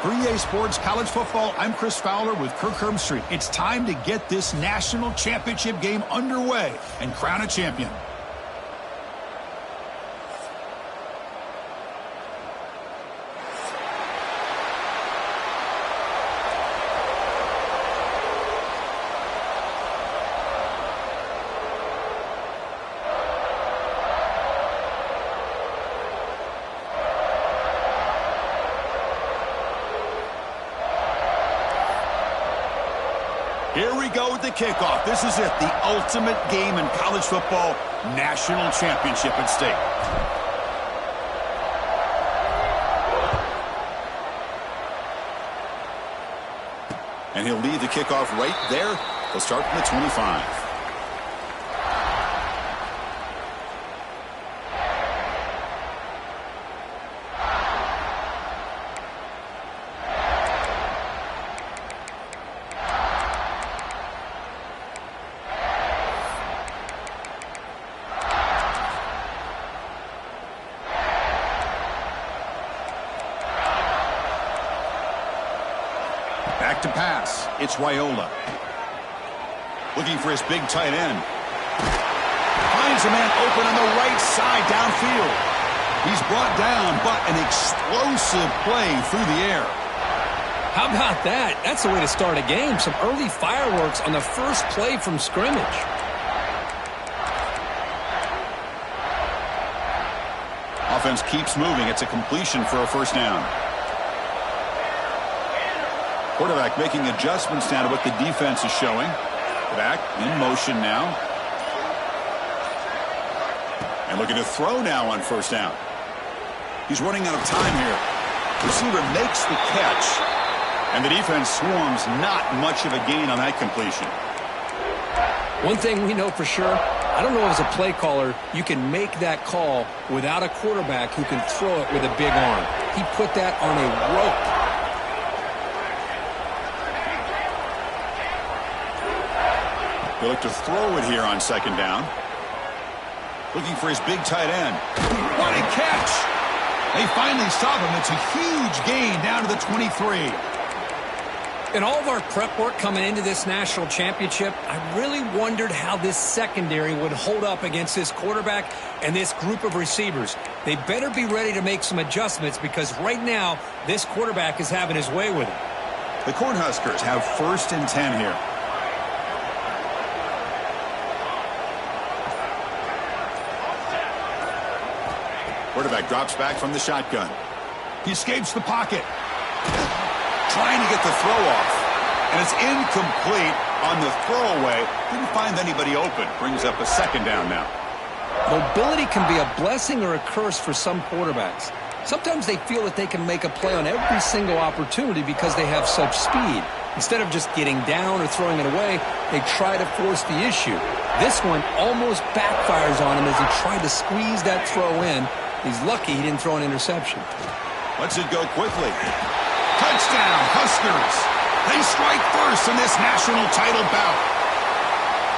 For EA Sports College Football, I'm Chris Fowler with Kirk Herbstreit. It's time to get this national championship game underway and crown a champion. Here we go with the kickoff. This is it, the ultimate game in college football, national championship at stake. And he'll lead the kickoff right there. They'll start from the 25. Back to pass. It's Raiola. Looking for his big tight end. Finds a man open on the right side downfield. He's brought down, but an explosive play through the air. How about that? That's the way to start a game. Some early fireworks on the first play from scrimmage. Offense keeps moving. It's a completion for a first down. Quarterback making adjustments now to what the defense is showing. Back in motion now. And looking to throw now on first down. He's running out of time here. Receiver makes the catch. And the defense swarms, not much of a gain on that completion. One thing we know for sure, I don't know as a play caller, you can make that call without a quarterback who can throw it with a big arm. He put that on a rope. They look to throw it here on second down. Looking for his big tight end. What a catch! They finally stop him. It's a huge gain down to the 23. In all of our prep work coming into this national championship, I really wondered how this secondary would hold up against this quarterback and this group of receivers. They better be ready to make some adjustments because right now, this quarterback is having his way with it. The Cornhuskers have 1st and 10 here. Quarterback drops back from the shotgun. He escapes the pocket. Trying to get the throw off. And it's incomplete on the throwaway. Didn't find anybody open. Brings up a second down now. Mobility can be a blessing or a curse for some quarterbacks. Sometimes they feel that they can make a play on every single opportunity because they have such speed. Instead of just getting down or throwing it away, they try to force the issue. This one almost backfires on him as he tried to squeeze that throw in. He's lucky he didn't throw an interception. Lets it go quickly. Touchdown, Huskers. They strike first in this national title bout.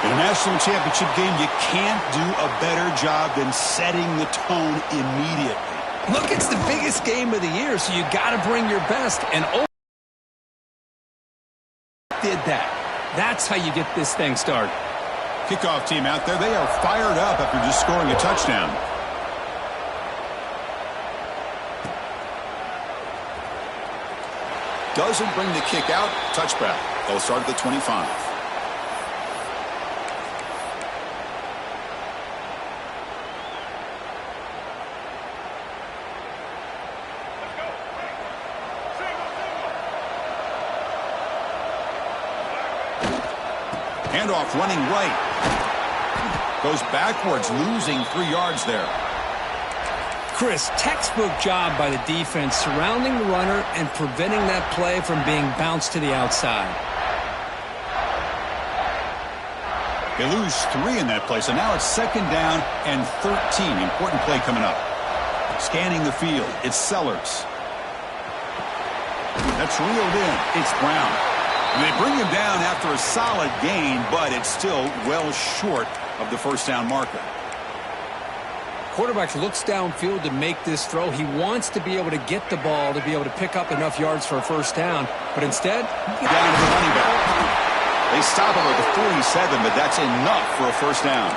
In a national championship game, you can't do a better job than setting the tone immediately. Look, it's the biggest game of the year, so you got to bring your best. And did that. That's how you get this thing started. Kickoff team out there. They are fired up after just scoring a touchdown. Doesn't bring the kick out. Touchback. They'll start at the 25. Handoff running right. Goes backwards, losing 3 yards there. Chris, textbook job by the defense surrounding the runner and preventing that play from being bounced to the outside. They lose 3 in that play, so now it's 2nd down and 13. Important play coming up. Scanning the field, it's Sellers. That's reeled in. It's Brown. And they bring him down after a solid gain, but it's still well short of the first down marker. quarterback looks downfield to make this throw. He wants to be able to get the ball to be able to pick up enough yards for a first down. But instead, down to the running back. They stop him at the 47, but that's enough for a first down.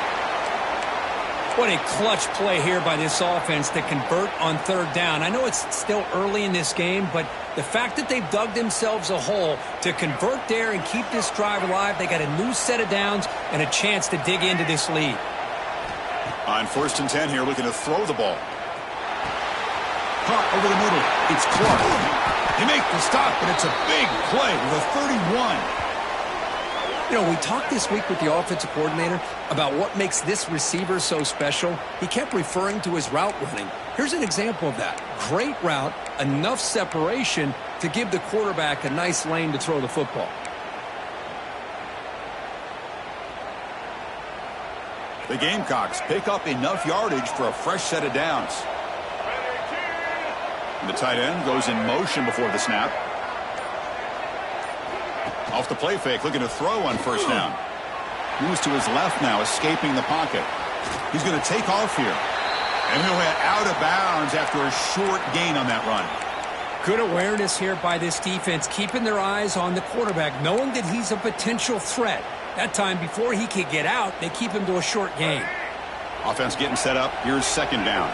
What a clutch play here by this offense to convert on third down. I know it's still early in this game, but the fact that they've dug themselves a hole to convert there and keep this drive alive, they got a new set of downs and a chance to dig into this lead. On 1st and 10 here, looking to throw the ball. Caught over the middle. It's Clark. They make the stop, but it's a big play with a 31. You know, we talked this week with the offensive coordinator about what makes this receiver so special. He kept referring to his route running. Here's an example of that. Great route, enough separation to give the quarterback a nice lane to throw the football. The Gamecocks pick up enough yardage for a fresh set of downs. And the tight end goes in motion before the snap. Off the play fake, looking to throw on first down. Moves to his left now, escaping the pocket. He's going to take off here. And he'll head out of bounds after a short gain on that run. Good awareness here by this defense, keeping their eyes on the quarterback, knowing that he's a potential threat. That time, before he could get out, they keep him to a short gain. Offense getting set up. Here's second down.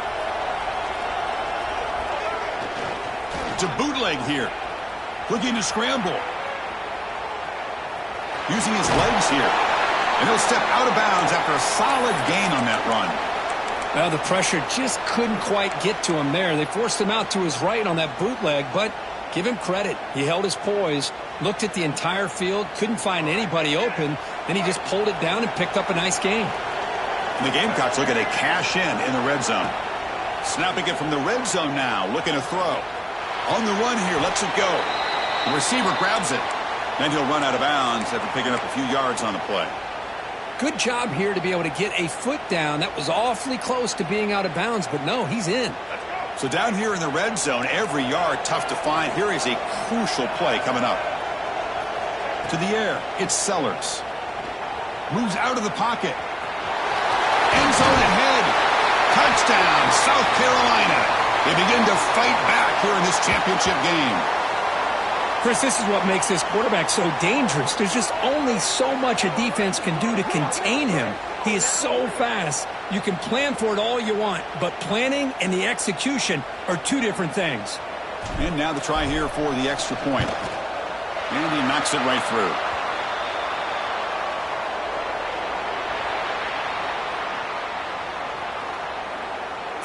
To bootleg here. Looking to scramble. Using his legs here. And he'll step out of bounds after a solid gain on that run. Well, the pressure just couldn't quite get to him there. They forced him out to his right on that bootleg, but give him credit. He held his poise, looked at the entire field, couldn't find anybody open, then he just pulled it down and picked up a nice gain. And the Gamecocks looking to cash in the red zone. Snapping it from the red zone now, looking to throw. On the run here, lets it go. The receiver grabs it. Then he'll run out of bounds after picking up a few yards on the play. Good job here to be able to get a foot down. That was awfully close to being out of bounds, but no, he's in. So down here in the red zone, every yard tough to find. Here is a crucial play coming up. To the air, it's Sellers. Moves out of the pocket. End zone ahead. Touchdown, South Carolina. They begin to fight back here in this championship game. Chris, this is what makes this quarterback so dangerous. There's just only so much a defense can do to contain him. He is so fast. You can plan for it all you want, but planning and the execution are two different things. And now the try here for the extra point. And he knocks it right through.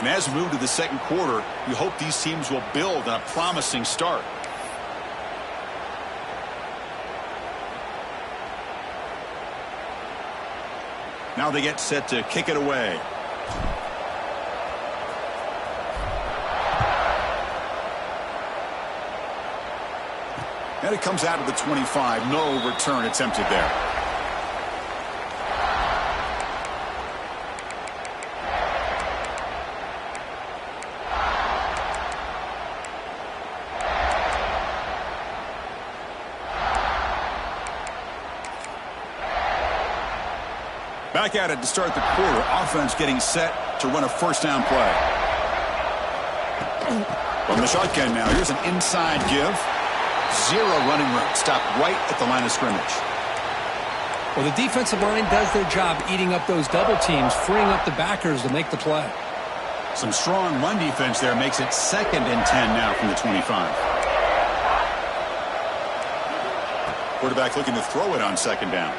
And as we move to the second quarter, we hope these teams will build on a promising start. Now they get set to kick it away. And it comes out of the 25. No return attempted there. Back at it to start the quarter. Offense getting set to run a first down play. From the shotgun now. Here's an inside give. Zero running room. Stopped right at the line of scrimmage. Well, the defensive line does their job eating up those double teams, freeing up the backers to make the play. Some strong run defense there makes it 2nd and 10 now from the 25. Quarterback looking to throw it on second down.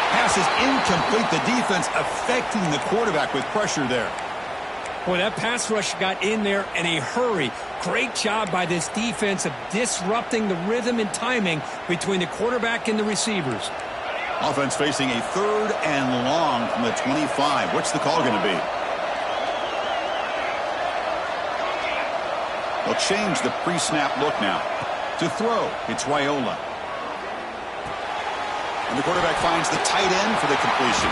Pass is incomplete. The defense affecting the quarterback with pressure there. Boy, that pass rush got in there in a hurry. Great job by this defense of disrupting the rhythm and timing between the quarterback and the receivers. Offense facing a 3rd and long from the 25. What's the call going to be? They'll change the pre-snap look now. To throw, it's Raiola. And the quarterback finds the tight end for the completion.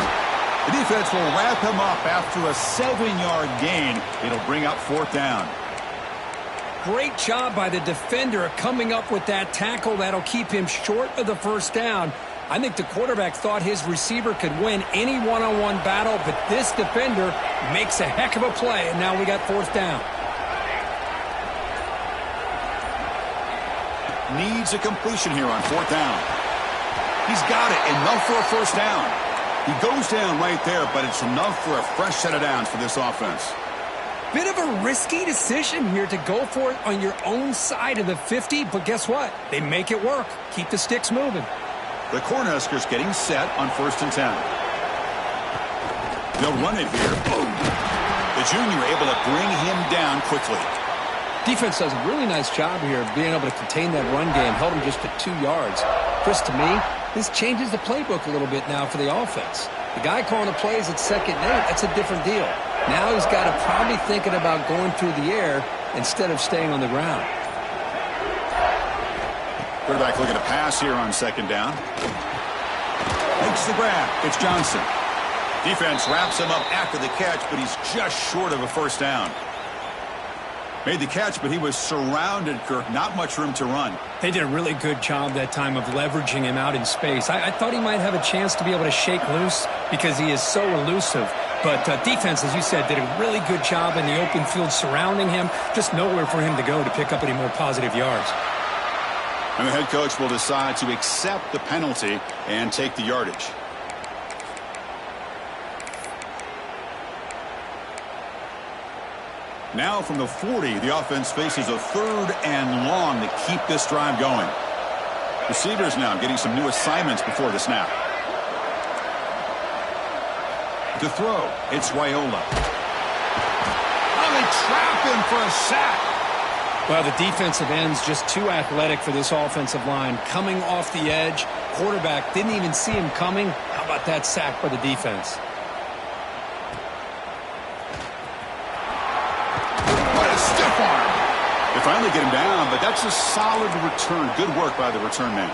The defense will wrap him up after a 7-yard gain. It'll bring up 4th down. Great job by the defender coming up with that tackle that'll keep him short of the first down. I think the quarterback thought his receiver could win any one-on-one battle, but this defender makes a heck of a play, and now we got fourth down. Needs a completion here on fourth down. He's got it, enough for a first down. He goes down right there, but it's enough for a fresh set of downs for this offense. Bit of a risky decision here to go for it on your own side of the 50, but guess what? They make it work. Keep the sticks moving. The Cornhuskers getting set on 1st and 10. They'll run it here. Boom. The junior able to bring him down quickly. Defense does a really nice job here of being able to contain that run game. Held him just at 2 yards. Chris, to me, this changes the playbook a little bit now for the offense. The guy calling the plays at 2nd and 8, that's a different deal. Now he's got to probably thinking about going through the air instead of staying on the ground. Quarterback looking to pass here on 2nd down. Makes the grab. It's Johnson. Defense wraps him up after the catch, but he's just short of a first down. Made the catch, but he was surrounded, Kirk. Not much room to run. They did a really good job that time of leveraging him out in space. I thought he might have a chance to be able to shake loose because he is so elusive. But defense, as you said, did a really good job in the open field surrounding him. Just nowhere for him to go to pick up any more positive yards. And the head coach will decide to accept the penalty and take the yardage. Now from the 40, the offense faces a 3rd and long to keep this drive going. Receivers now getting some new assignments before the snap. To throw, it's Raiola. Oh, they trap him for a sack. Well, the defensive end's just too athletic for this offensive line. Coming off the edge, quarterback didn't even see him coming. How about that sack by the defense? They finally get him down, but that's a solid return. Good work by the return man.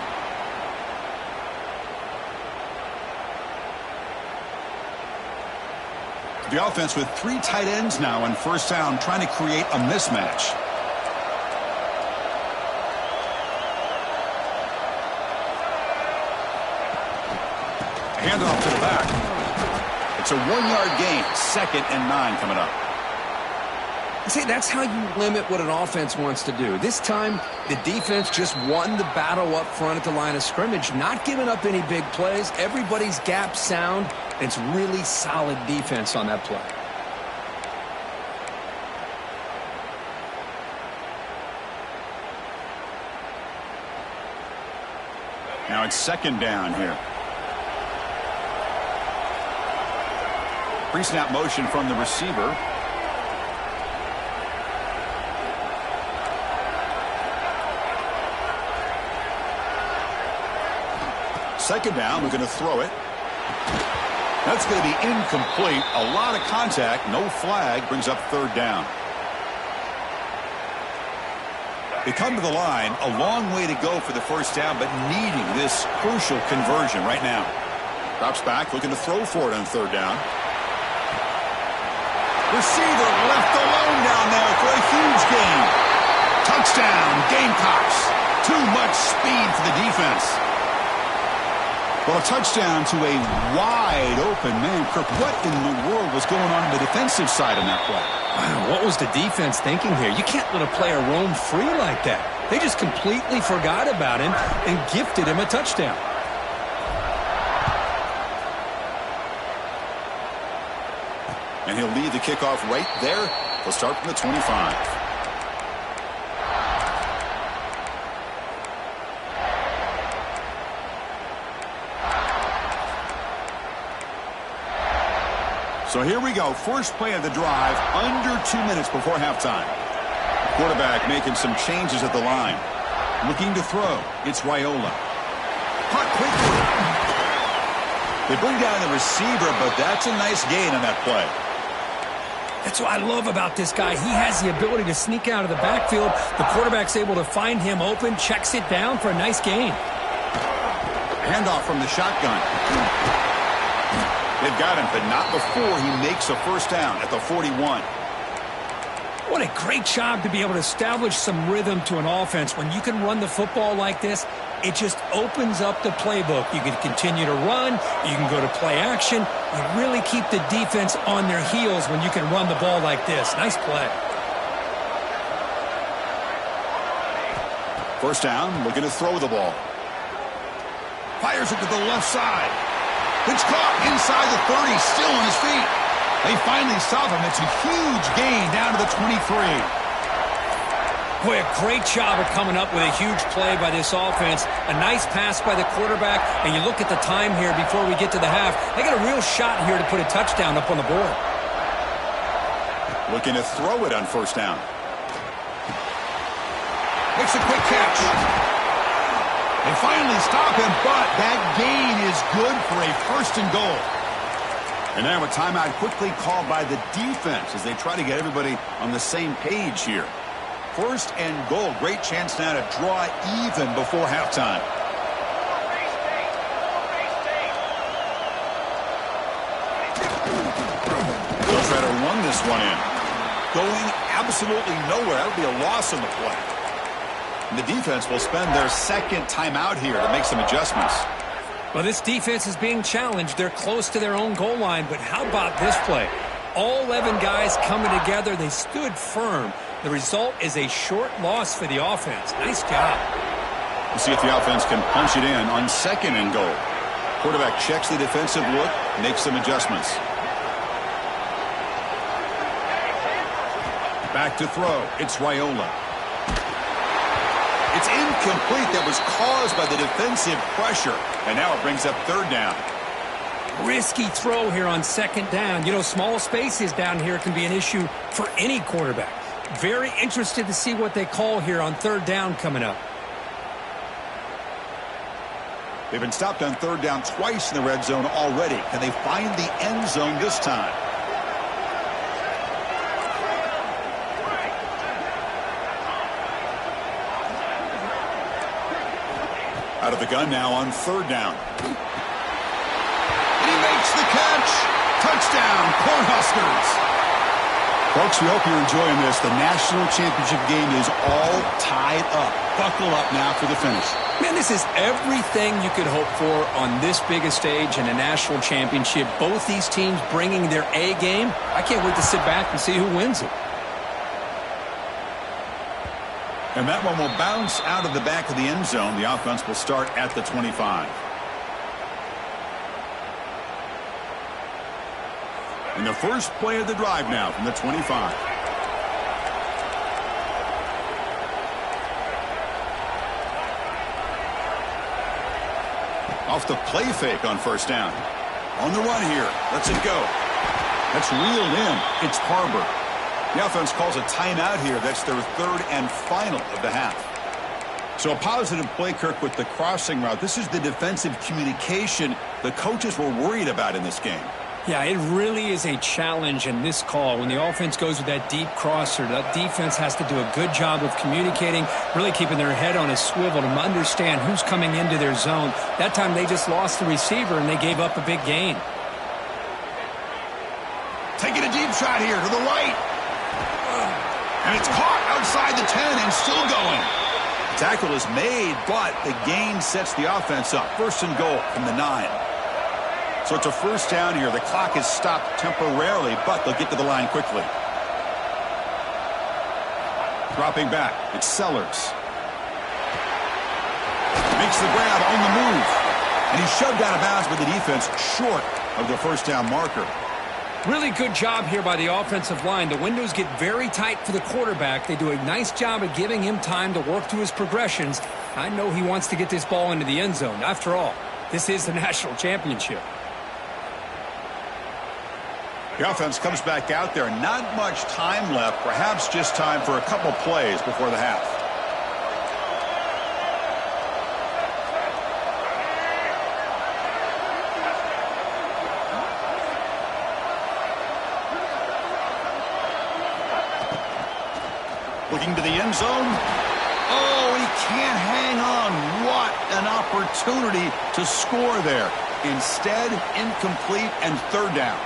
The offense with 3 tight ends now on first down, trying to create a mismatch. Handoff to the back. It's a 1-yard gain. 2nd and 9 coming up. See, that's how you limit what an offense wants to do. This time, the defense just won the battle up front at the line of scrimmage, not giving up any big plays. Everybody's gap sound. It's really solid defense on that play. Now it's 2nd down here. Pre-snap motion from the receiver. Second down, we're going to throw it. That's going to be incomplete. A lot of contact, no flag, brings up 3rd down. They come to the line, a long way to go for the first down, but needing this crucial conversion right now. Drops back, looking to throw for it on 3rd down. Receiver left alone down there for a huge gain. Touchdown, Gamecocks. Too much speed for the defense. Well, a touchdown to a wide-open man. Kirk, what in the world was going on the defensive side on that play? Wow, what was the defense thinking here? You can't let a player roam free like that. They just completely forgot about him and gifted him a touchdown. And he'll lead the kickoff right there. He'll start from the 25. So here we go. First play of the drive, under 2 minutes before halftime. Quarterback making some changes at the line. Looking to throw. It's Raiola. Caught quickly. They bring down the receiver, but that's a nice gain on that play. That's what I love about this guy. He has the ability to sneak out of the backfield. The quarterback's able to find him open, checks it down for a nice gain. Handoff from the shotgun. They've got him, but not before he makes a first down at the 41. What a great job to be able to establish some rhythm to an offense. When you can run the football like this, it just opens up the playbook. You can continue to run. You can go to play action. You really keep the defense on their heels when you can run the ball like this. Nice play. First down, looking to throw the ball. Fires it to the left side. It's caught inside the 30, still on his feet. They finally stop him. It's a huge gain down to the 23. Boy, a great job of coming up with a huge play by this offense. A nice pass by the quarterback, and you look at the time here before we get to the half. They got a real shot here to put a touchdown up on the board. Looking to throw it on first down. Makes a quick catch. They finally stop him, but that gain is good for a first and goal. And now a timeout quickly called by the defense as they try to get everybody on the same page here. First and goal. Great chance now to draw even before halftime. They'll try to run this one in. Going absolutely nowhere. That'll be a loss on the play. And the defense will spend their second timeout here to make some adjustments. Well, this defense is being challenged. They're close to their own goal line, but how about this play? All 11 guys coming together. They stood firm. The result is a short loss for the offense. Nice job. We'll see if the offense can punch it in on second and goal. Quarterback checks the defensive look, makes some adjustments. Back to throw. It's Raiola. It's incomplete. That was caused by the defensive pressure. And now it brings up third down. Risky throw here on second down. You know, small spaces down here can be an issue for any quarterback. Very interested to see what they call here on third down coming up. They've been stopped on third down twice in the red zone already. Can they find the end zone this time? Out of the gun now on third down. And he makes the catch. Touchdown, Cornhuskers. Folks, we hope you're enjoying this. The national championship game is all tied up. Buckle up now for the finish. Man, this is everything you could hope for on this big a stage in a national championship. Both these teams bringing their A game. I can't wait to sit back and see who wins it. And that one will bounce out of the back of the end zone. The offense will start at the 25. And the first play of the drive now from the 25. Off the play fake on first down. On the run here. Lets it go. That's reeled in. It's Harbor. The offense calls a timeout here. That's their third and final of the half. So a positive play, Kirk, with the crossing route. This is the defensive communication the coaches were worried about in this game. Yeah, it really is a challenge in this call. When the offense goes with that deep crosser, that defense has to do a good job of communicating, really keeping their head on a swivel to understand who's coming into their zone. That time they just lost the receiver and they gave up a big gain. Taking a deep shot here to the right. And it's caught outside the 10 and still going. The tackle is made, but the gain sets the offense up. First and goal from the 9. So it's a first down here. The clock is stopped temporarily, but they'll get to the line quickly. Dropping back, it's Sellers. Makes the grab on the move. And he's shoved out of bounds by the defense short of the first down marker. Really good job here by the offensive line. The windows get very tight for the quarterback. They do a nice job of giving him time to work through his progressions. I know he wants to get this ball into the end zone. After all, this is the national championship. The offense comes back out there. Not much time left. Perhaps just time for a couple plays before the half. Looking to the end zone. Oh, he can't hang on. What an opportunity to score there. Instead, incomplete and third down.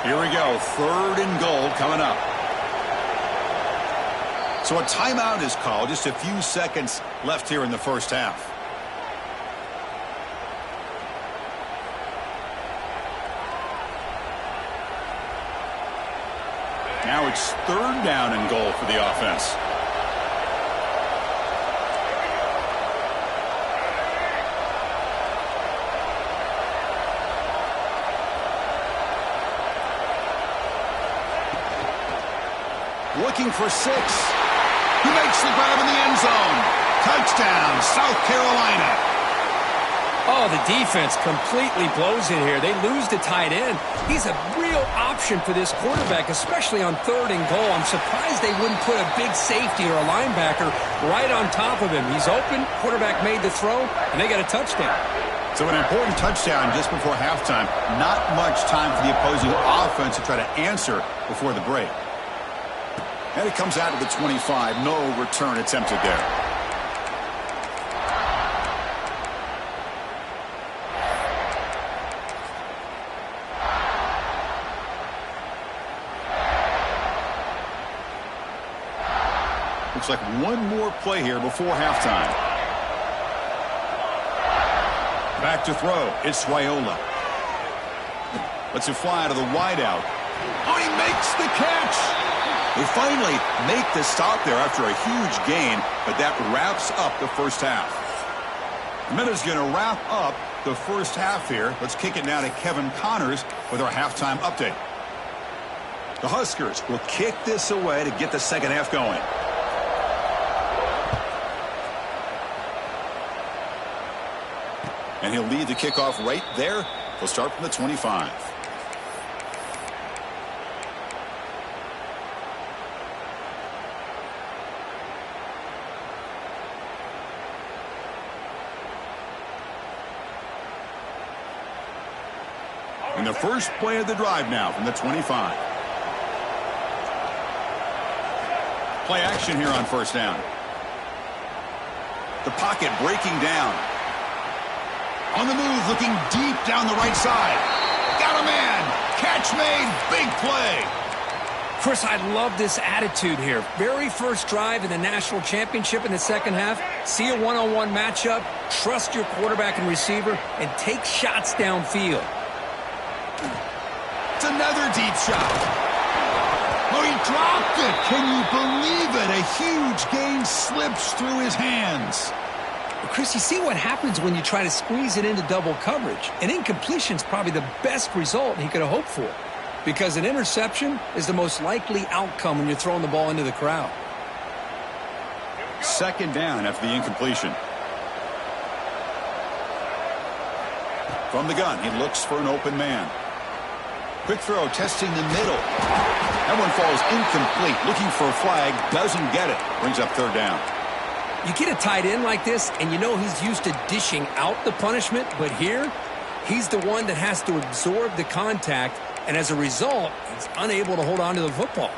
Here we go, 3rd and goal coming up. So a timeout is called. Just a few seconds left here in the first half. Now it's 3rd down and goal for the offense. Looking for 6. He makes the grab in the end zone. Touchdown, South Carolina. Oh, the defense completely blows it here. They lose the tight end. He's a real option for this quarterback, especially on 3rd and goal. I'm surprised they wouldn't put a big safety or a linebacker right on top of him. He's open, quarterback made the throw, and they got a touchdown. So an important touchdown just before halftime. Not much time for the opposing offense to try to answer before the break. And it comes out to the 25. No return attempted there. Looks like one more play here before halftime. Back to throw. It's Raiola. Lets it fly to the wideout. Oh, he makes the catch. They finally make the stop there after a huge gain, but that wraps up the first half. The Minutes going to wrap up the first half here. Let's kick it now to Kevin Connors with our halftime update. The Huskers will kick this away to get the second half going. And he'll lead the kickoff right there. He'll start from the 25. And the first play of the drive now from the 25. Play action here on first down. The pocket breaking down. On the move, looking deep down the right side. Got a man. Catch made. Big play. Chris, I love this attitude here. Very first drive in the national championship in the second half. See a one-on-one matchup. Trust your quarterback and receiver and take shots downfield. It's another deep shot. Oh, he dropped it. Can you believe it? A huge gain slips through his hands. Chris, you see what happens when you try to squeeze it into double coverage. An incompletion is probably the best result he could have hoped for, because an interception is the most likely outcome when you're throwing the ball into the crowd. Second down after the incompletion. From the gun, he looks for an open man. Quick throw, testing the middle. That one falls incomplete. Looking for a flag, doesn't get it. Brings up third down. You get a tight end like this, and you know he's used to dishing out the punishment, but here, he's the one that has to absorb the contact, and as a result, he's unable to hold on to the football.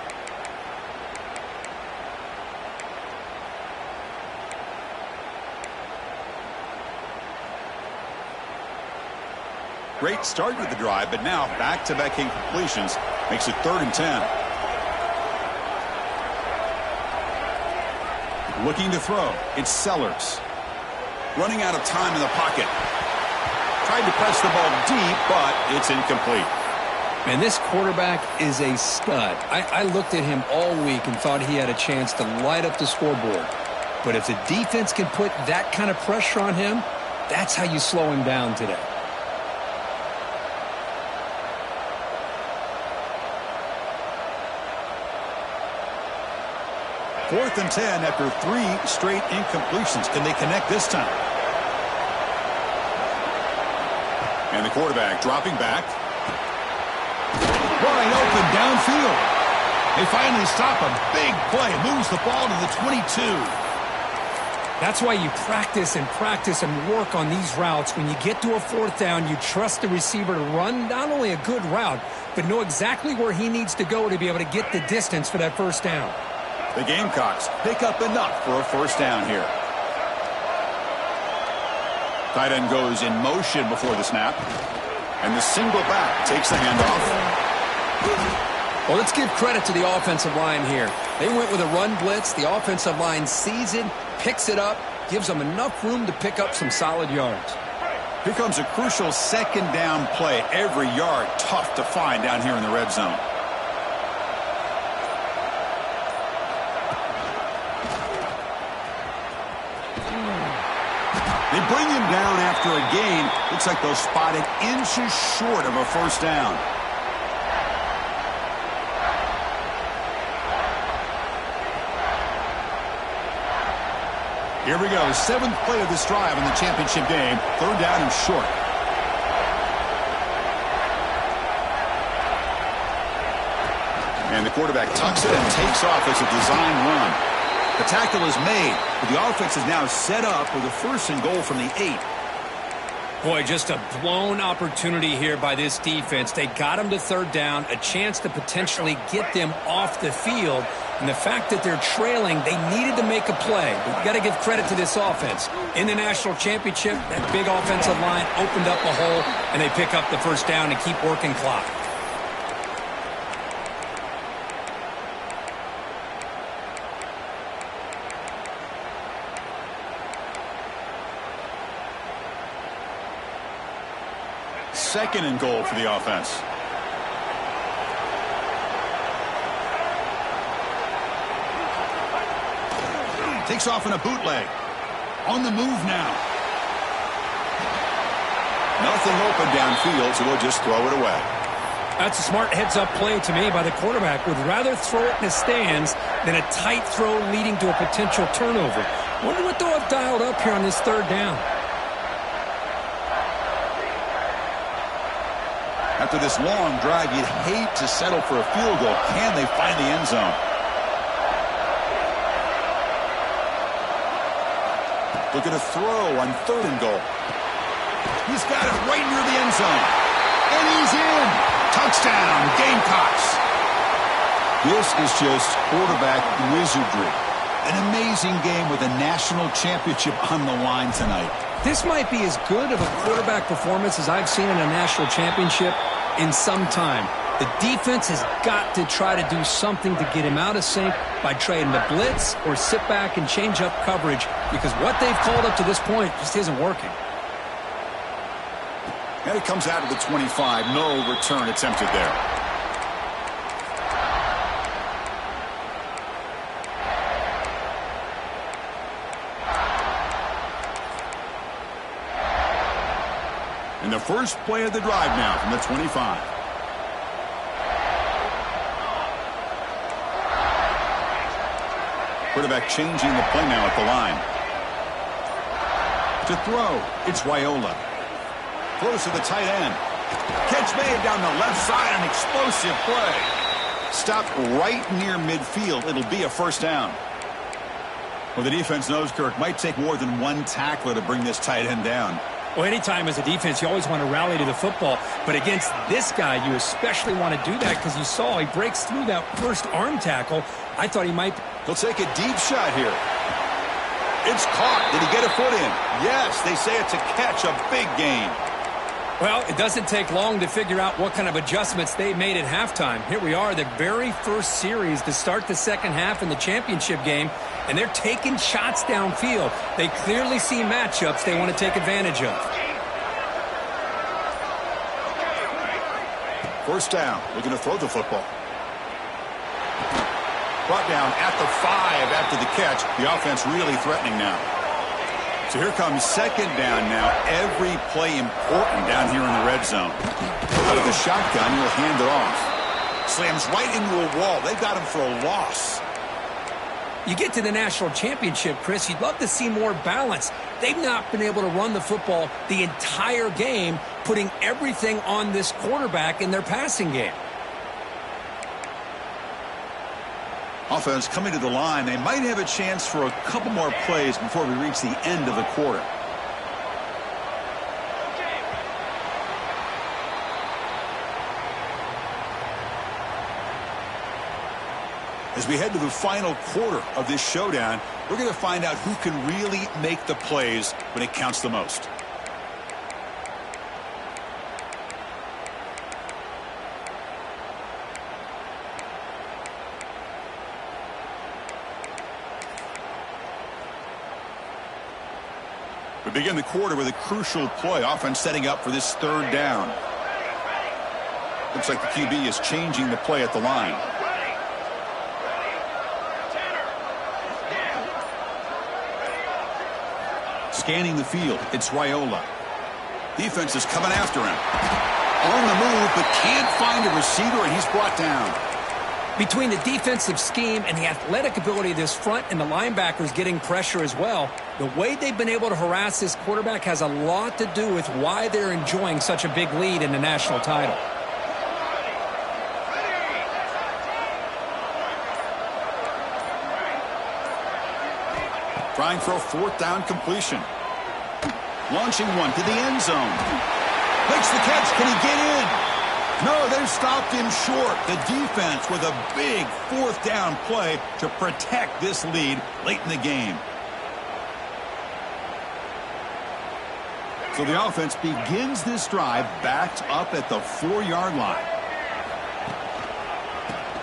Great start with the drive, but now back-to-back incompletions makes it 3rd and 10. Looking to throw. It's Sellers. Running out of time in the pocket. Tried to press the ball deep, but it's incomplete. And this quarterback is a stud. I looked at him all week and thought he had a chance to light up the scoreboard. But if the defense can put that kind of pressure on him, that's how you slow him down today. Fourth and 10 after 3 straight incompletions. Can they connect this time? And the quarterback dropping back. Wide open downfield. They finally stop a big play. Moves the ball to the 22. That's why you practice and work on these routes. When you get to a fourth down, you trust the receiver to run not only a good route, but know exactly where he needs to go to be able to get the distance for that first down. The Gamecocks pick up enough for a first down here. Tight end goes in motion before the snap. And the single back takes the handoff. Well, let's give credit to the offensive line here. They went with a run blitz. The offensive line sees it, picks it up, gives them enough room to pick up some solid yards. Here comes a crucial second down play. Every yard tough to find down here in the red zone. They bring him down after a gain. Looks like they'll spot it inches short of a first down. Here we go. Seventh play of this drive in the championship game. Third down and short. And the quarterback tucks it and takes off as a design run. The tackle is made, but the offense is now set up with a first and goal from the 8. Boy, just a blown opportunity here by this defense. They got him to third down, a chance to potentially get them off the field. And the fact that they're trailing, they needed to make a play. But you got to give credit to this offense. In the national championship, that big offensive line opened up a hole, and they pick up the first down and keep working clock. Second and goal for the offense. Takes off in a bootleg. On the move now. Nothing open downfield, so we'll just throw it away. That's a smart heads-up play to me by the quarterback. Would rather throw it in the stands than a tight throw leading to a potential turnover. Wonder what they'll have dialed up here on this third down. After this long drive, you'd hate to settle for a field goal. Can they find the end zone? Look at a throw on third and goal. He's got it right near the end zone. And he's in. Touchdown, Gamecocks. This is just quarterback wizardry. An amazing game with a national championship on the line tonight. This might be as good of a quarterback performance as I've seen in a national championship in some time. The defense has got to try to do something to get him out of sync by trading the blitz or sit back and change up coverage, because what they've called up to this point just isn't working. And it comes out of the 25. No return attempted there. And the first play of the drive now from the 25. Quarterback changing the play now at the line. To throw, it's Raiola. Throws to the tight end. Catch made down the left side, an explosive play. Stopped right near midfield. It'll be a first down. Well, the defense knows, Kirk, might take more than one tackler to bring this tight end down. Well, anytime as a defense, you always want to rally to the football. But against this guy, you especially want to do that because you saw he breaks through that first arm tackle. I thought he might. He'll take a deep shot here. It's caught. Did he get a foot in? Yes, they say it's a catch, a big gain. Well, it doesn't take long to figure out what kind of adjustments they made at halftime. Here we are, the very first series to start the second half in the championship game, and they're taking shots downfield. They clearly see matchups they want to take advantage of. First down, looking to throw the football. Brought down at the 5 after the catch. The offense really threatening now. So here comes second down now. Every play important down here in the red zone. Out of the shotgun, he'll hand it off. Slams right into a wall. They got him for a loss. You get to the national championship, Chris, you'd love to see more balance. They've not been able to run the football the entire game, putting everything on this quarterback in their passing game. Offense coming to the line. They might have a chance for a couple more plays before we reach the end of the quarter. As we head to the final quarter of this showdown, we're going to find out who can really make the plays when it counts the most. begin the quarter with a crucial play. Offense setting up for this third down. Looks like the QB is changing the play at the line. Scanning the field, it's Raiola. Defense is coming after him. On the move, but can't find a receiver, and he's brought down. Between the defensive scheme and the athletic ability of this front and the linebackers getting pressure as well, the way they've been able to harass this quarterback has a lot to do with why they're enjoying such a big lead in the national title. Trying for a fourth down completion. Launching one to the end zone. Makes the catch. Can he get in? No, they've stopped him short. The defense with a big fourth down play to protect this lead late in the game. So the offense begins this drive backed up at the 4-yard line.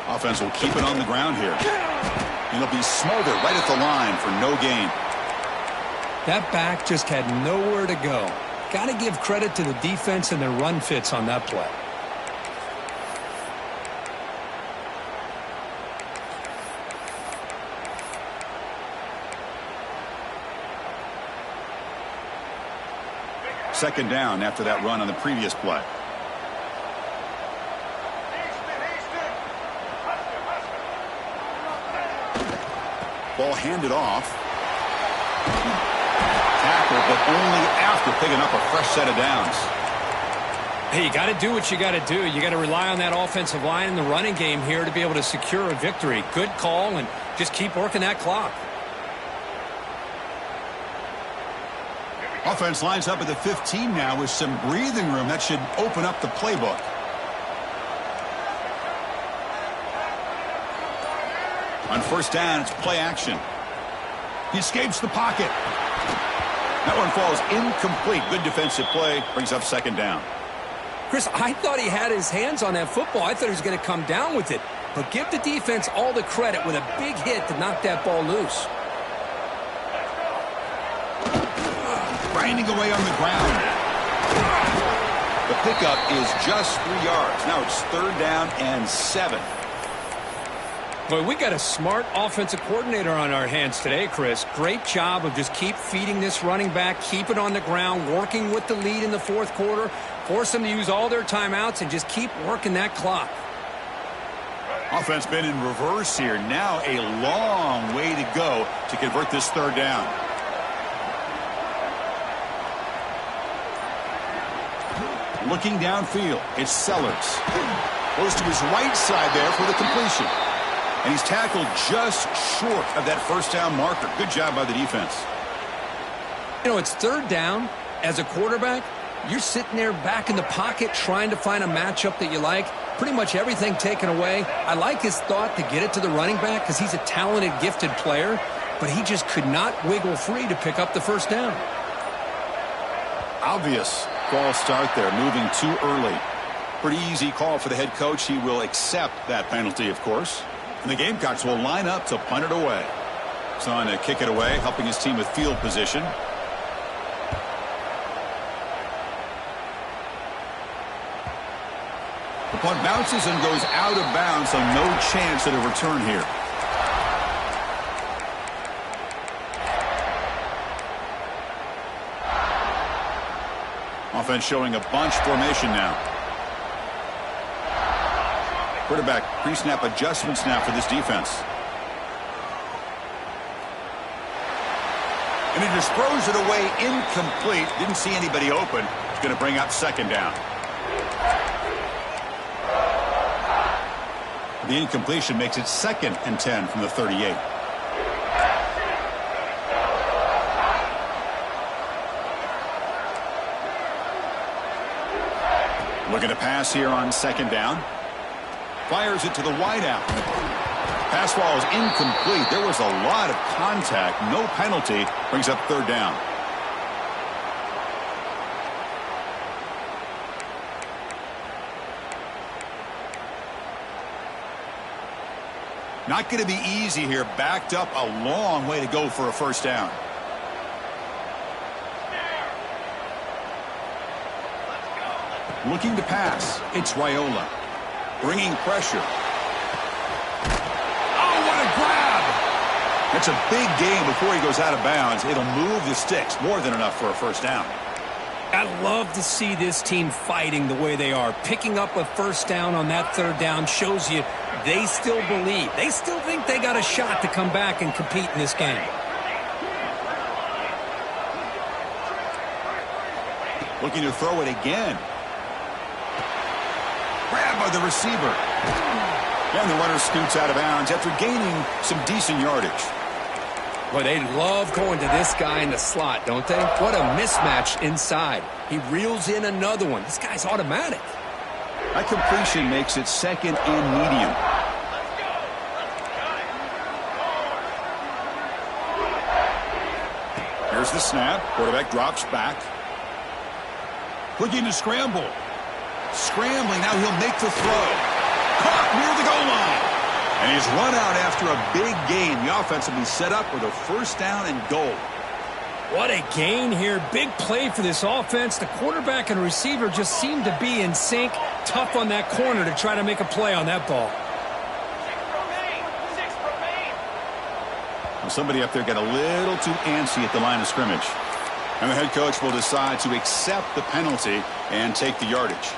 Offense will keep it on the ground here. And it'll be smothered right at the line for no gain. That back just had nowhere to go. Got to give credit to the defense and their run fits on that play. Second down after that run on the previous play. Ball handed off. Tackle, but only after picking up a fresh set of downs. Hey, you got to do what you got to do. You got to rely on that offensive line in the running game here to be able to secure a victory. Good call, and just keep working that clock. Offense lines up at the 15 now with some breathing room. That should open up the playbook. On first down, it's play action. He escapes the pocket. That one falls incomplete. Good defensive play. Brings up second down. Chris, I thought he had his hands on that football. I thought he was going to come down with it. But give the defense all the credit with a big hit to knock that ball loose. Grinding away on the ground. The pickup is just 3 yards. Now it's third down and 7. Boy, we got a smart offensive coordinator on our hands today, Chris. Great job of just keep feeding this running back, keep it on the ground, working with the lead in the fourth quarter, force them to use all their timeouts, and just keep working that clock. Offense been in reverse here. Now a long way to go to convert this third down. Looking downfield, it's Sellers. Goes to his right side there for the completion. And he's tackled just short of that first down marker. Good job by the defense. You know, it's third down. As a quarterback, you're sitting there back in the pocket trying to find a matchup that you like. Pretty much everything taken away. I like his thought to get it to the running back because he's a talented, gifted player. But he just could not wiggle free to pick up the first down. Obvious false start there, moving too early. Pretty easy call for the head coach. He will accept that penalty, of course. And the Gamecocks will line up to punt it away. He's on to kick it away, helping his team with field position. The punt bounces and goes out of bounds, so no chance at a return here. Offense showing a bunch formation now. Quarterback pre-snap adjustments now for this defense. And he just throws it away incomplete. Didn't see anybody open. It's going to bring up second down. The incompletion makes it 2nd and 10 from the 38. Looking to pass here on second down. Fires it to the wideout. Pass ball is incomplete. There was a lot of contact. No penalty. Brings up third down. Not going to be easy here. Backed up a long way to go for a first down. Looking to pass. It's Raiola. Bringing pressure. Oh, what a grab! It's a big gain before he goes out of bounds. It'll move the sticks. More than enough for a first down. I love to see this team fighting the way they are. Picking up a first down on that third down shows you they still believe. They still think they got a shot to come back and compete in this game. Looking to throw it again. Grab by the receiver. And the runner scoots out of bounds after gaining some decent yardage. Boy, they love going to this guy in the slot, don't they? What a mismatch inside. He reels in another one. This guy's automatic. That completion makes it second and medium. Here's the snap. Quarterback drops back. Looking to scramble. Scrambling. Now he'll make the throw. Caught near the goal line. And he's run out after a big gain. The offense will be set up with a first down and goal. What a gain here. Big play for this offense. The quarterback and receiver just seem to be in sync. Tough on that corner to try to make a play on that ball. Well, somebody up there got a little too antsy at the line of scrimmage. And the head coach will decide to accept the penalty and take the yardage.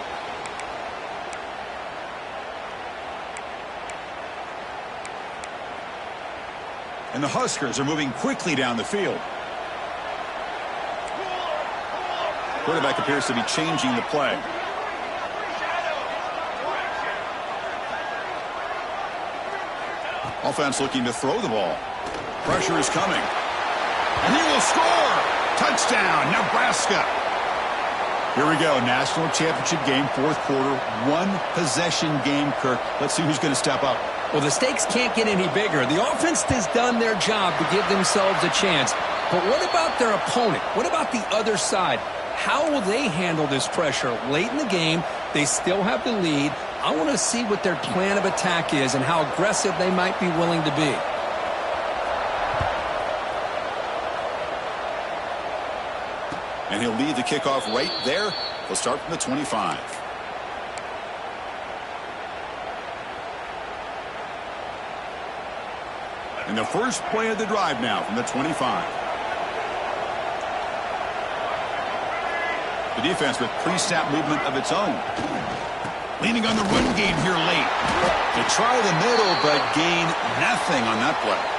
And the Huskers are moving quickly down the field. Quarterback appears to be changing the play. Offense looking to throw the ball. Pressure is coming. And he will score! Touchdown, Nebraska! Here we go, national championship game, fourth quarter, one possession game, Kirk. Let's see who's going to step up. Well, the stakes can't get any bigger. The offense has done their job to give themselves a chance. But what about their opponent? What about the other side? How will they handle this pressure? Late in the game, they still have the lead. I want to see what their plan of attack is and how aggressive they might be willing to be. And he'll lead the kickoff right there. We'll start from the 25. And the first play of the drive now from the 25. The defense with pre-snap movement of its own. Leaning on the run game here late. They try the middle, but gain nothing on that play.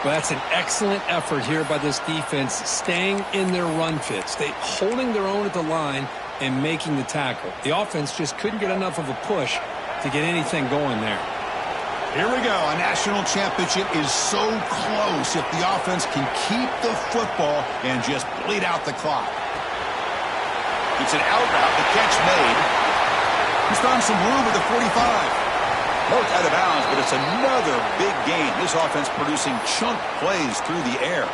Well, that's an excellent effort here by this defense, staying in their run fits. They holding their own at the line and making the tackle. The offense just couldn't get enough of a push to get anything going there. Here we go. A national championship is so close if the offense can keep the football and just bleed out the clock. It's an out route. The catch made. He's found some room at the 45. Marked out of bounds, but it's another big gain. This offense producing chunk plays through the air.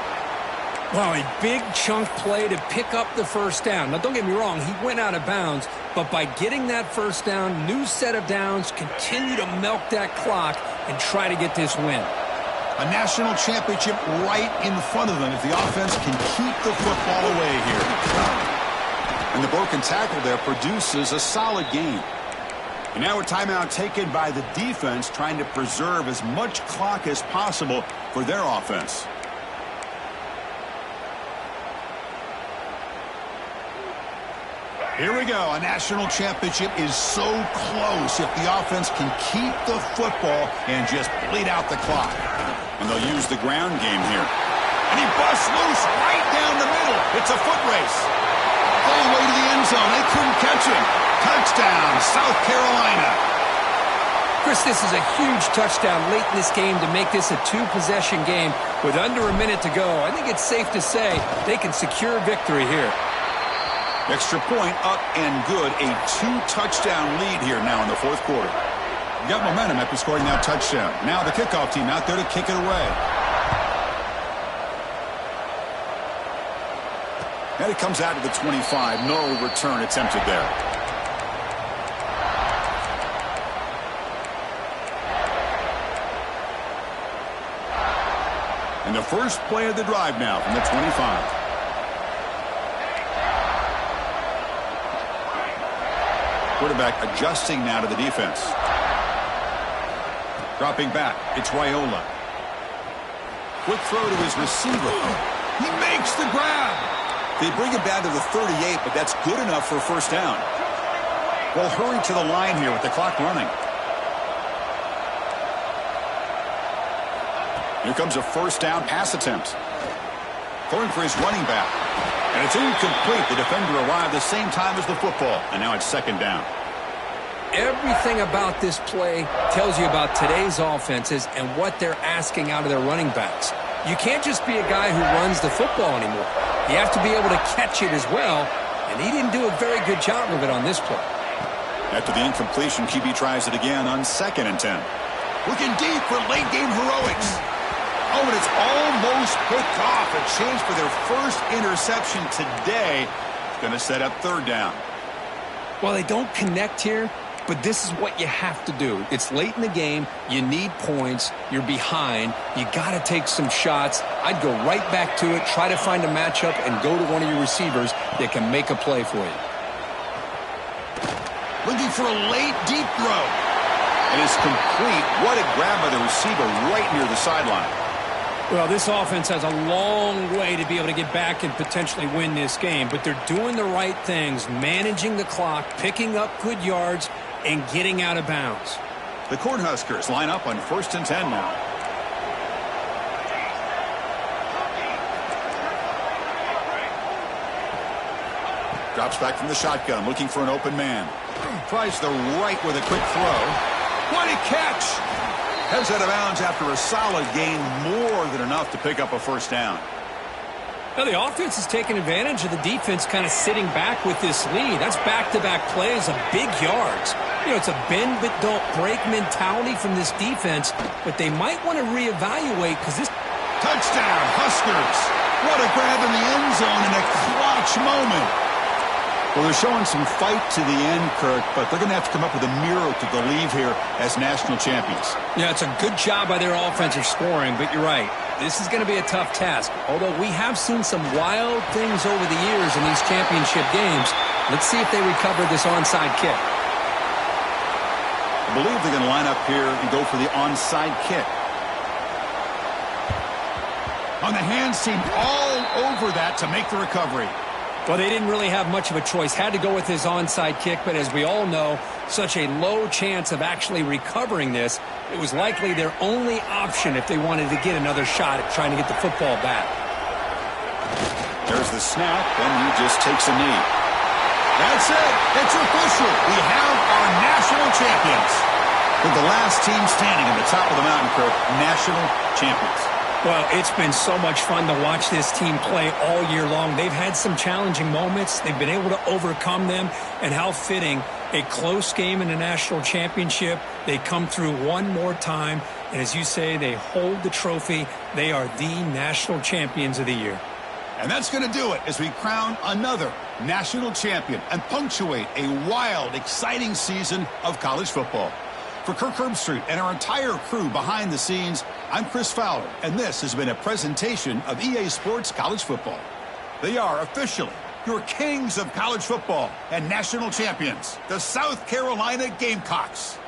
Wow, a big chunk play to pick up the first down. Now, don't get me wrong, he went out of bounds, but by getting that first down, new set of downs, continue to milk that clock and try to get this win. A national championship right in front of them if the offense can keep the football away here. And the broken tackle there produces a solid gain. And now a timeout taken by the defense, trying to preserve as much clock as possible for their offense. Here we go. A national championship is so close if the offense can keep the football and just bleed out the clock. And they'll use the ground game here. And he busts loose right down the middle. It's a foot race. All the way to the end zone. They couldn't catch him. Touchdown, South Carolina. Chris, this is a huge touchdown late in this game to make this a two-possession game with under a minute to go. I think it's safe to say they can secure victory here. Extra point up and good. A two-touchdown lead here now in the fourth quarter. Got momentum after scoring that touchdown. Now the kickoff team out there to kick it away. And it comes out to the 25. No return attempted there. And the first play of the drive now from the 25. Quarterback adjusting now to the defense. Dropping back, it's Raiola. Quick throw to his receiver. He makes the grab. They bring him down to the 38, but that's good enough for a first down. We'll hurry to the line here with the clock running. Here comes a first down pass attempt. Throwing for his running back. And it's incomplete. The defender arrived the same time as the football. And now it's second down. Everything about this play tells you about today's offenses and what they're asking out of their running backs. You can't just be a guy who runs the football anymore. You have to be able to catch it as well, and he didn't do a very good job of it on this play. After the incompletion, QB tries it again on 2nd and 10. Looking deep for late-game heroics. Oh, and it's almost picked off. A chance for their first interception today. It's going to set up third down. Well, they don't connect here, but this is what you have to do. It's late in the game. You need points. You're behind. You got to take some shots. I'd go right back to it, try to find a matchup, and go to one of your receivers that can make a play for you. Looking for a late, deep throw. It is complete. What a grab by the receiver right near the sideline. Well, this offense has a long way to be able to get back and potentially win this game, but they're doing the right things, managing the clock, picking up good yards, and getting out of bounds. The Cornhuskers line up on 1st and 10 now. Drops back from the shotgun, looking for an open man. Tries the right with a quick throw. What a catch! Heads out of bounds after a solid gain, more than enough to pick up a first down. Now, the offense is taking advantage of the defense kind of sitting back with this lead. That's back-to-back plays of big yards. You know, it's a bend but don't break mentality from this defense, but they might want to reevaluate because this... Touchdown, Huskers! What a grab in the end zone in a clutch moment. Well, they're showing some fight to the end, Kirk, but they're going to have to come up with a miracle to leave here as national champions. Yeah, it's a good job by their offensive scoring, but you're right. This is going to be a tough task. Although we have seen some wild things over the years in these championship games. Let's see if they recover this onside kick. I believe they're going to line up here and go for the onside kick. On the hands team all over that to make the recovery. Well, they didn't really have much of a choice. Had to go with his onside kick, but as we all know, such a low chance of actually recovering this. It was likely their only option if they wanted to get another shot at trying to get the football back. There's the snap, and he just takes a knee. That's it. It's official. We have our national champions. With the last team standing at the top of the mountain, Kirk, national champions. Well, it's been so much fun to watch this team play all year long. They've had some challenging moments. They've been able to overcome them. And how fitting, a close game in a national championship. They come through one more time. And as you say, they hold the trophy. They are the national champions of the year. And that's going to do it as we crown another national champion and punctuate a wild, exciting season of college football. For Kirk Herbstreit and our entire crew behind the scenes, I'm Chris Fowler, and this has been a presentation of EA Sports College Football. They are officially your kings of college football and national champions, the South Carolina Gamecocks.